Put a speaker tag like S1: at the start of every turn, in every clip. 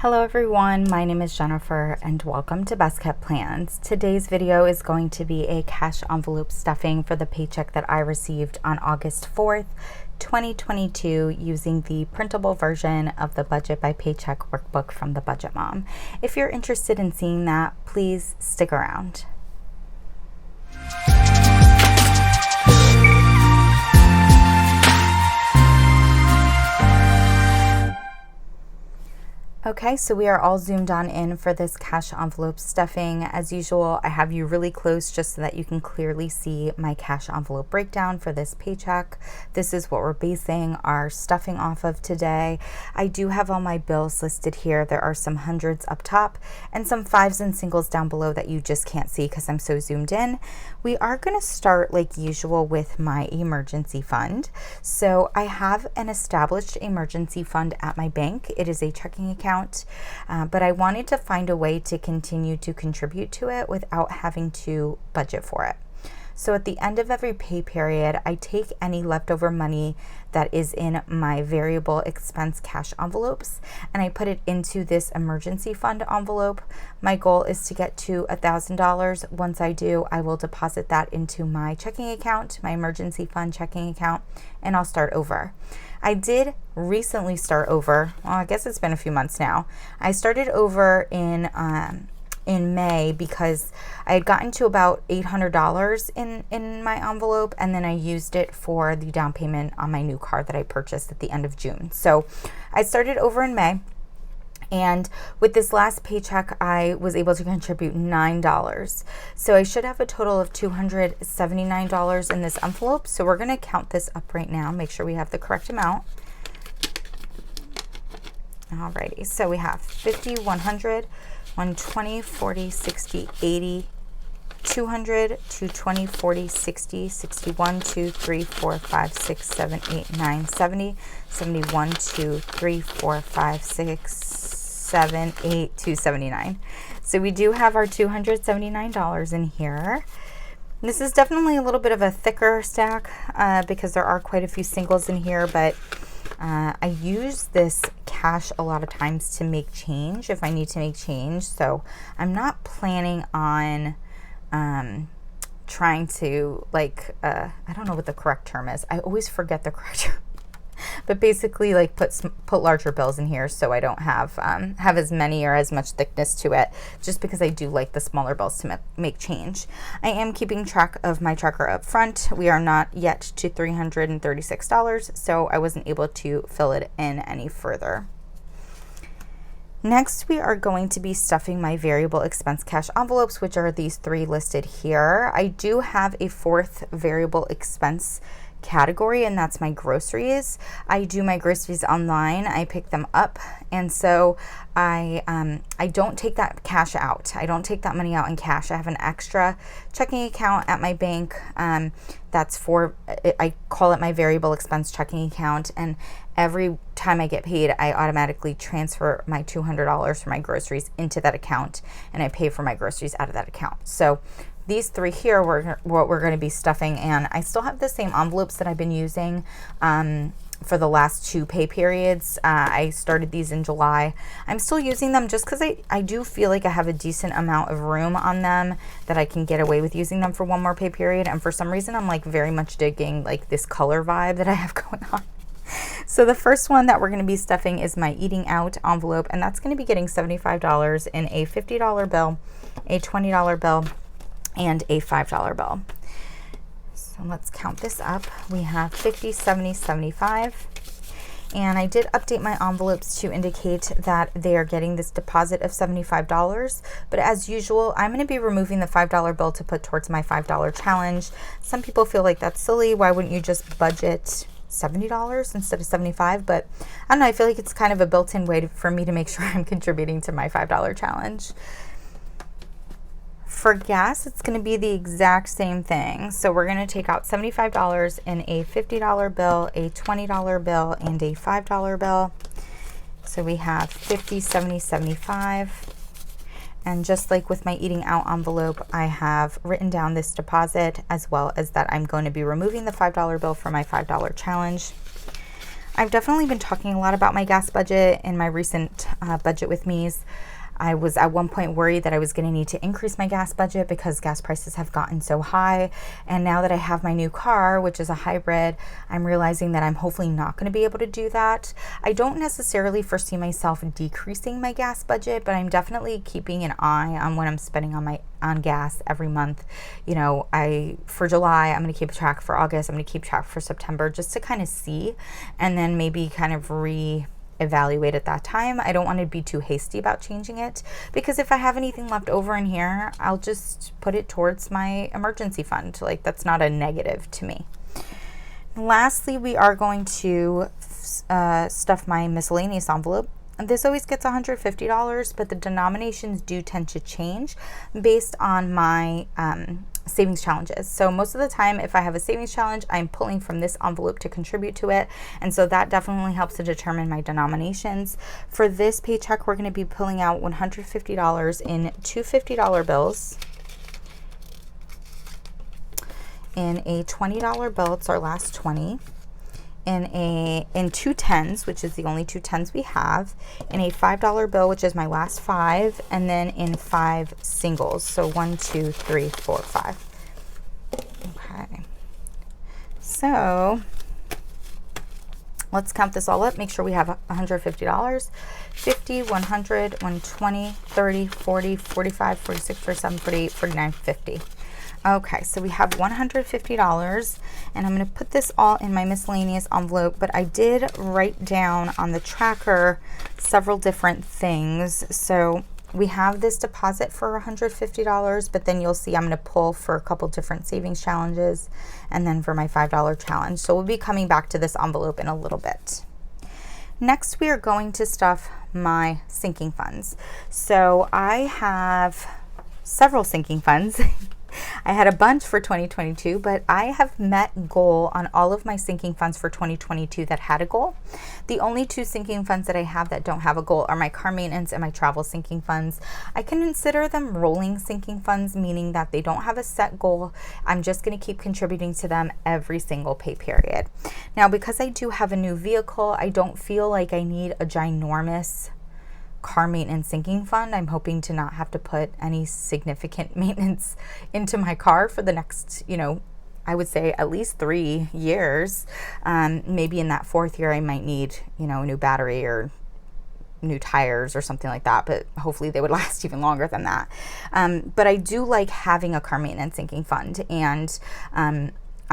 S1: Hello everyone, my name is Jennifer and welcome to Best Kept Plans. Today's video is going to be a cash envelope stuffing for the paycheck that I received on August 4th, 2022 using the printable version of the Budget by Paycheck Workbook from the Budget Mom. If you're interested in seeing that, please stick around. Okay, so we are all zoomed on in for this cash envelope stuffing. As usual, I have you really close just so that you can clearly see my cash envelope breakdown for this paycheck. This is what we're basing our stuffing off of today. I do have all my bills listed here. There are some hundreds up top and some fives and singles down below that you just can't see because I'm so zoomed in. We are going to start like usual with my emergency fund. So I have an established emergency fund at my bank. It is a checking account. But I wanted to find a way to continue to contribute to it without having to budget for it. So at the end of every pay period, I take any leftover money that is in my variable expense cash envelopes and I put it into this emergency fund envelope. My goal is to get to $1,000. Once I do, I will deposit that into my checking account, my emergency fund checking account, and I'll start over. I did recently start over. Well, I guess it's been a few months now. I started over in May because I had gotten to about $800 in my envelope, and then I used it for the down payment on my new car that I purchased at the end of June. So I started over in May. And with this last paycheck, I was able to contribute $9. So I should have a total of $279 in this envelope. So we're going to count this up right now, make sure we have the correct amount. Alrighty, so we have 50, 100, 120, 40, 60, 80, 200, 220, 40, 60, 61, 2, 3, 4, 5, 6, 7, 8, 9, 70, 71, 2, 3, 4, 5, 6, 7, 8, 279. So we do have our $279 in here. This is definitely a little bit of a thicker stack because there are quite a few singles in here, but I use this cash a lot of times to make change if I need to make change. So I'm not planning on trying to I don't know what the correct term is. I always forget the correct term. But basically like put larger bills in here so I don't have as many or as much thickness to it, just because I do like the smaller bills to make change. I am keeping track of my tracker up front. We are not yet to $336, so I wasn't able to fill it in any further. Next, we are going to be stuffing my variable expense cash envelopes, which are these three listed here. I do have a fourth variable expense category, and that's my groceries. I do my groceries online. I pick them up, and so I don't take that cash out. I don't take that money out in cash. I have an extra checking account at my bank. That's for, I call it my variable expense checking account, and every time I get paid, I automatically transfer my $200 for my groceries into that account, and I pay for my groceries out of that account. So these three here were what we're going to be stuffing, and I still have the same envelopes that I've been using for the last two pay periods. I started these in July. I'm still using them just because I do feel like I have a decent amount of room on them that I can get away with using them for one more pay period, and for some reason I'm like very much digging like this color vibe that I have going on. So the first one that we're going to be stuffing is my eating out envelope, and that's going to be getting $75 in a $50 bill, a $20 bill, and a $5 bill. So let's count this up. We have 50, 70, 75. And I did update my envelopes to indicate that they are getting this deposit of $75. But as usual, I'm going to be removing the $5 bill to put towards my $5 challenge. Some people feel like that's silly. Why wouldn't you just budget $70 instead of $75? But I don't know. I feel like it's kind of a built-in way for me to make sure I'm contributing to my $5 challenge. For gas, it's going to be the exact same thing. So we're going to take out $75 in a $50 bill, a $20 bill, and a $5 bill. So we have 50, 70, 75. And just like with my eating out envelope, I have written down this deposit as well as that I'm going to be removing the $5 bill for my $5 challenge. I've definitely been talking a lot about my gas budget in my recent budget with me's. I was at one point worried that I was going to need to increase my gas budget because gas prices have gotten so high. And now that I have my new car, which is a hybrid, I'm realizing that I'm hopefully not going to be able to do that. I don't necessarily foresee myself decreasing my gas budget, but I'm definitely keeping an eye on what I'm spending on gas every month. You know, for July, I'm going to keep track. For August, I'm going to keep track. For September, just to kind of see, and then maybe kind of evaluate at that time. I don't want to be too hasty about changing it, because if I have anything left over in here, I'll just put it towards my emergency fund. Like, that's not a negative to me. Lastly, we are going to stuff my miscellaneous envelope. This always gets $150, but the denominations do tend to change based on my savings challenges. So most of the time, if I have a savings challenge, I'm pulling from this envelope to contribute to it. And so that definitely helps to determine my denominations. For this paycheck, we're going to be pulling out $150 in two $50 bills. In a $20 bill, it's our last 20. In two tens, which is the only two tens we have, in a $5 bill, which is my last 5, and then in 5 singles. So 1, 2, 3, 4, 5. Okay. So let's count this all up. Make sure we have $150. 50, 100, 120, 30, 40, 45, 46, 47, 48, 49, 50. Okay, so we have $150, and I'm going to put this all in my miscellaneous envelope, but I did write down on the tracker several different things. So we have this deposit for $150, but then you'll see I'm going to pull for a couple different savings challenges and then for my $5 challenge. So we'll be coming back to this envelope in a little bit. Next, we are going to stuff my sinking funds. So I have several sinking funds. I had a bunch for 2022, but I have met goal on all of my sinking funds for 2022 that had a goal. The only two sinking funds that I have that don't have a goal are my car maintenance and my travel sinking funds. I can consider them rolling sinking funds, meaning that they don't have a set goal. I'm just going to keep contributing to them every single pay period. Now, because I do have a new vehicle, I don't feel like I need a ginormous car maintenance sinking fund. I'm hoping to not have to put any significant maintenance into my car for the next, I would say at least 3 years. Maybe in that 4th year, I might need, a new battery or new tires or something like that, but hopefully they would last even longer than that. But I do like having a car maintenance sinking fund, and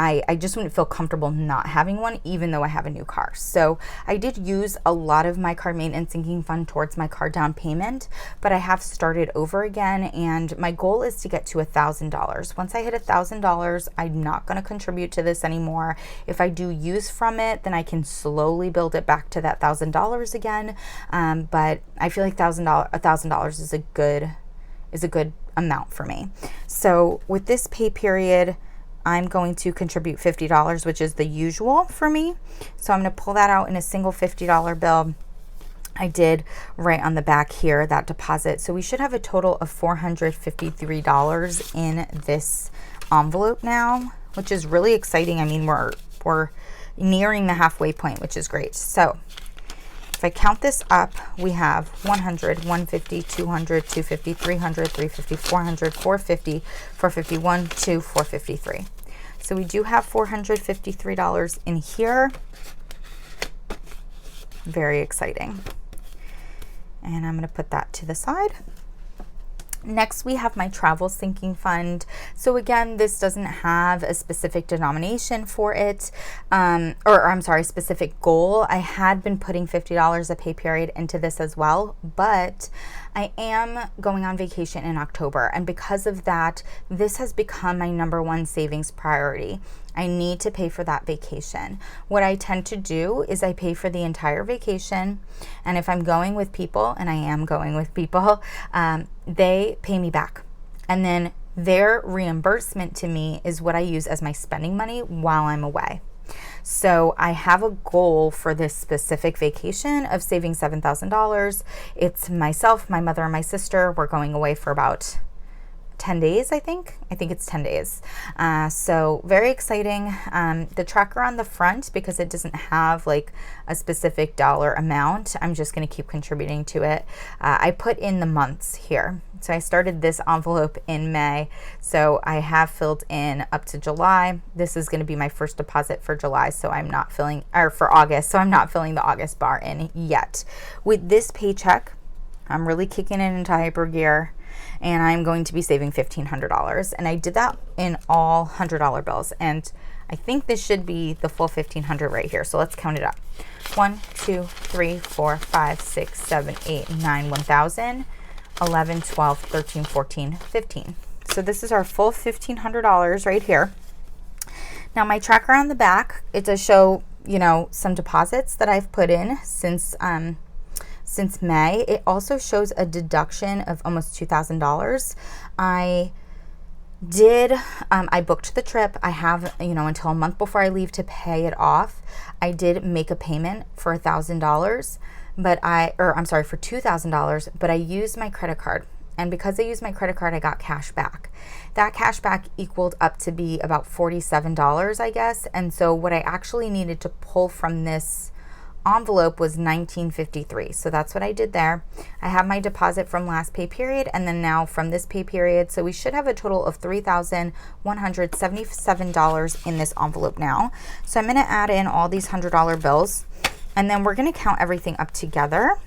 S1: I just wouldn't feel comfortable not having one, even though I have a new car. So I did use a lot of my car maintenance sinking fund towards my car down payment, but I have started over again, and my goal is to get to $1,000. Once I hit $1,000, I'm not going to contribute to this anymore. If I do use from it, then I can slowly build it back to that $1,000 again. But I feel like $1,000 is a good amount for me. So with this pay period, I'm going to contribute $50, which is the usual for me. So I'm going to pull that out in a single $50 bill. I did write on the back here that deposit. So we should have a total of $453 in this envelope now, which is really exciting. I mean, we're nearing the halfway point, which is great. So if I count this up, we have 100, 150, 200, 250, 300, 350, 400, 450, 451, 2, 453. So we do have $453 in here. Very exciting. And I'm going to put that to the side. Next, we have my travel sinking fund. So again, this doesn't have a specific denomination for it, specific goal. I had been putting $50 a pay period into this as well, but I am going on vacation in October. And because of that, this has become my #1 savings priority. I need to pay for that vacation. What I tend to do is I pay for the entire vacation. And if I'm going with people, and I am going with people, they pay me back. And then their reimbursement to me is what I use as my spending money while I'm away. So I have a goal for this specific vacation of saving $7,000. It's myself, my mother, and my sister. We're going away for about 10 days, I think it's 10 days. So very exciting. The tracker on the front, because it doesn't have like a specific dollar amount, I'm just going to keep contributing to it. I put in the months here. So I started this envelope in May. So I have filled in up to July. This is going to be my first deposit for July. So I'm not filling, or for August. So I'm not filling the August bar in yet. With this paycheck, I'm really kicking it into hyper gear, and I'm going to be saving $1,500. And I did that in all $100 bills. And I think this should be the full $1,500 right here. So let's count it up. 1, 2, 3, 4, 5, 6, 7, 8, 9, 1,000. 11, 12, 13, 14, 15. So this is our full $1,500 right here. Now my tracker on the back, it does show, you know, some deposits that I've put in since May. It also shows a deduction of almost $2,000. I booked the trip. I have, you know, until a month before I leave to pay it off. I did make a payment for $1,000. For $2,000, but I used my credit card. And because I used my credit card, I got cash back. That cash back equaled up to be about $47, I guess. And so what I actually needed to pull from this envelope was $1,953. So that's what I did there. I have my deposit from last pay period and then now from this pay period. So we should have a total of $3,177 in this envelope now. So I'm going to add in all these $100 bills. And then we're going to count everything up together.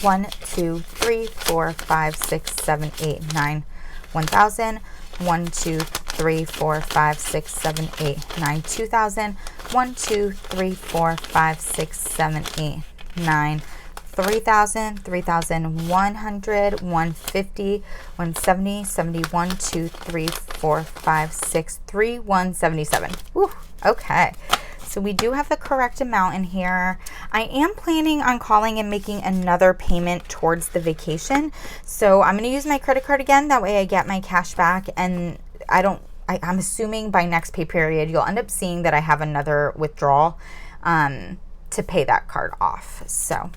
S1: 1, 2, 3, 4, 5, 6, 7, 8, 9, 1,000. 1, 2, 3, 4, 5, 6, 7, 8, 9, 2,000. 1, 2, 3, 4, 5, 6, 7, 8, 9, 3,000, 3,100, 150, 170, 71, 2, 3, 4, 5, 6, 3, 177. Woo, okay. So we do have the correct amount in here. I am planning on calling and making another payment towards the vacation. So I'm going to use my credit card again. That way I get my cash back, and I'm assuming by next pay period, you'll end up seeing that I have another withdrawal to pay that card off. So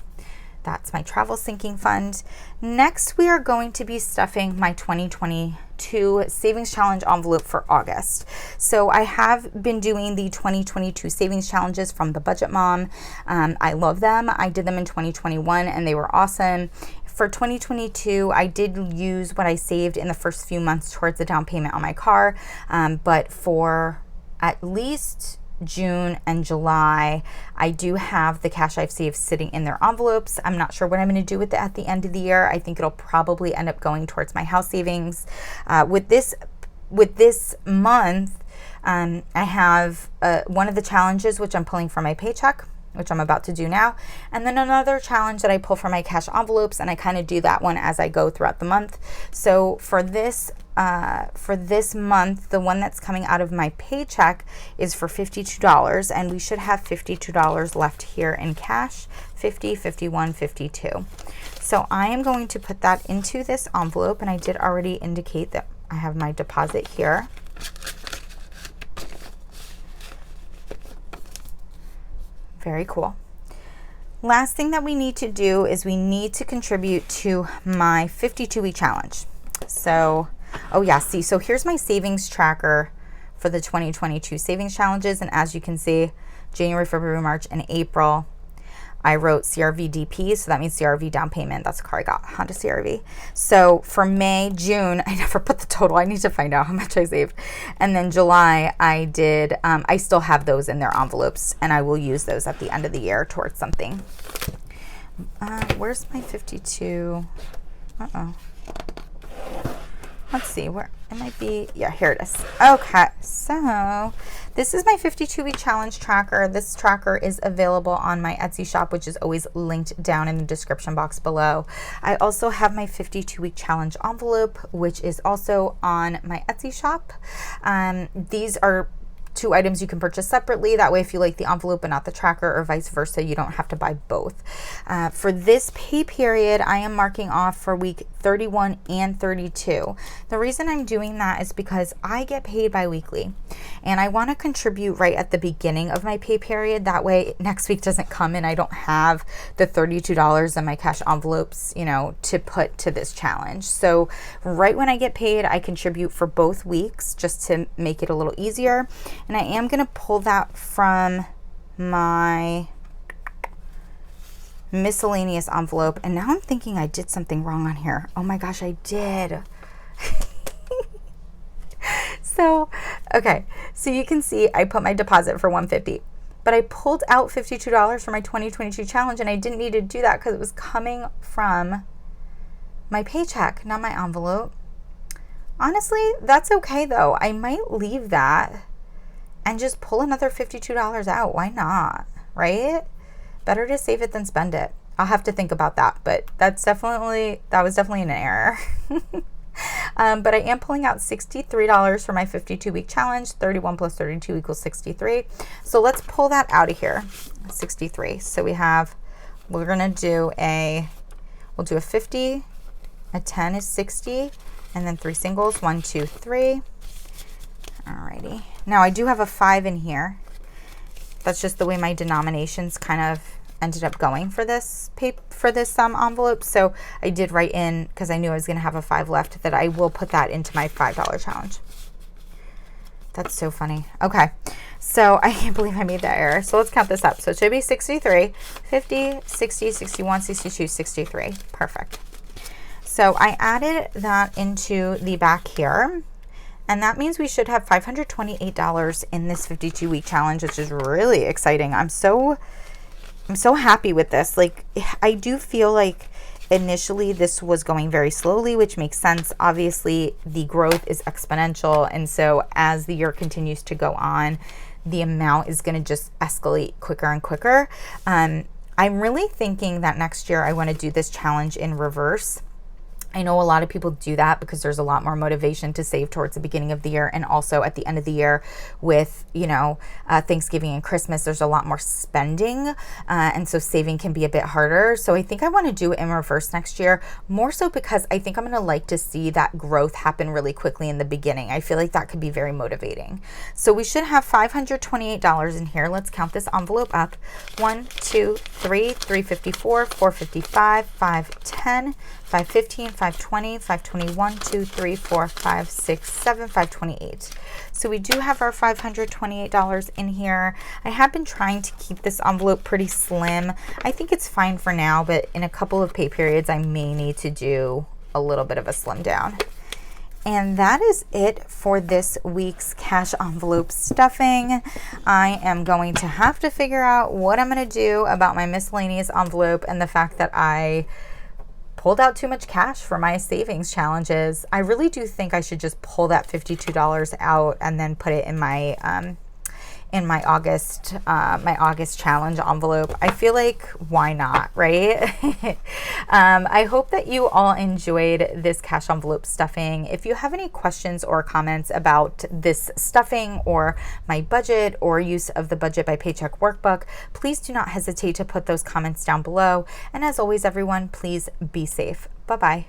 S1: that's my travel sinking fund. Next, we are going to be stuffing my 2022 savings challenge envelope for August. So I have been doing the 2022 savings challenges from the Budget Mom. I love them. I did them in 2021 and they were awesome. For 2022, I did use what I saved in the first few months towards the down payment on my car. But for at least June and July, I do have the cash I've saved sitting in their envelopes. I'm not sure what I'm going to do with it at the end of the year. I think it'll probably end up going towards my house savings. With this month, I have one of the challenges which I'm pulling from my paycheck, which I'm about to do now, and then another challenge that I pull from my cash envelopes, and I kind of do that one as I go throughout the month. So for this month, the one that's coming out of my paycheck is for $52, and we should have $52 left here in cash. 50, 51, 52. So I am going to put that into this envelope, and I did already indicate that I have my deposit here. Very cool. Last thing that we need to do is we need to contribute to my 52-week challenge. So, oh yeah, see, so here's my savings tracker for the 2022 savings challenges. And as you can see, January, February, March, and April, I wrote CRV DP, so that means CRV down payment. That's the car I got, Honda CRV. So for May, June, I never put the total. I need to find out how much I saved. And then July, I did, I still have those in their envelopes, and I will use those at the end of the year towards something. Where's my 52? Uh-oh. Let's see, where it might be. Yeah, here it is. Okay, so this is my 52-week challenge tracker. This tracker is available on my Etsy shop, which is always linked down in the description box below. I also have my 52-week challenge envelope, which is also on my Etsy shop. These are two items you can purchase separately. That way, if you like the envelope but not the tracker, or vice versa, you don't have to buy both. For this pay period, I am marking off for week 31 and 32. The reason I'm doing that is because I get paid bi-weekly, and I want to contribute right at the beginning of my pay period. That way next week doesn't come and I don't have the $32 in my cash envelopes, you know, to put to this challenge. So right when I get paid, I contribute for both weeks just to make it a little easier. And I am going to pull that from my miscellaneous envelope. And now I'm thinking I did something wrong on here. Oh my gosh, I did. So, okay. So you can see I put my deposit for $150, but I pulled out $52 for my 2022 challenge, and I didn't need to do that because it was coming from my paycheck, not my envelope. Honestly, that's okay though. I might leave that and just pull another $52 out. Why not? Right? Better to save it than spend it. I'll have to think about that, but that was definitely an error. But I am pulling out $63 for my 52-week challenge. 31 plus 32 equals 63. So let's pull that out of here. 63. So we're going to do we'll do a 50, a 10 is 60, and then 3 singles, 1, 2, 3. Alrighty. Now I do have a 5 in here. That's just the way my denominations kind of ended up going for this envelope. So I did write in, because I knew I was going to have a 5 left, that I will put that into my $5 challenge. That's so funny. Okay, so I can't believe I made that error. So let's count this up. So it should be 63, 50, 60, 61, 62, 63. Perfect. So I added that into the back here, and that means we should have $528 in this 52-week challenge, which is really exciting. I'm so happy with this. Like, I do feel like initially this was going very slowly, which makes sense. Obviously, the growth is exponential, and so as the year continues to go on, the amount is going to just escalate quicker and quicker. I'm really thinking that next year I want to do this challenge in reverse. I know a lot of people do that because there's a lot more motivation to save towards the beginning of the year, and also at the end of the year with, you know, Thanksgiving and Christmas, there's a lot more spending, and so saving can be a bit harder. So I think I want to do it in reverse next year, more so because I think I'm going to like to see that growth happen really quickly in the beginning. I feel like that could be very motivating. So we should have $528 in here. Let's count this envelope up. 1, 2, 3, 354, 455, 510, 515, 520, 521, 2, 3, 4, 5, 6, 7, 528. So we do have our $528 in here. I have been trying to keep this envelope pretty slim. I think it's fine for now, but in a couple of pay periods, I may need to do a little bit of a slim down. And that is it for this week's cash envelope stuffing. I am going to have to figure out what I'm going to do about my miscellaneous envelope and the fact that I pulled out too much cash for my savings challenges. I really do think I should just pull that $52 out and then put it in my August challenge envelope. I feel like, why not, right? I hope that you all enjoyed this cash envelope stuffing. If you have any questions or comments about this stuffing or my budget or use of the Budget by Paycheck workbook, please do not hesitate to put those comments down below. And as always, everyone, please be safe. Bye-bye.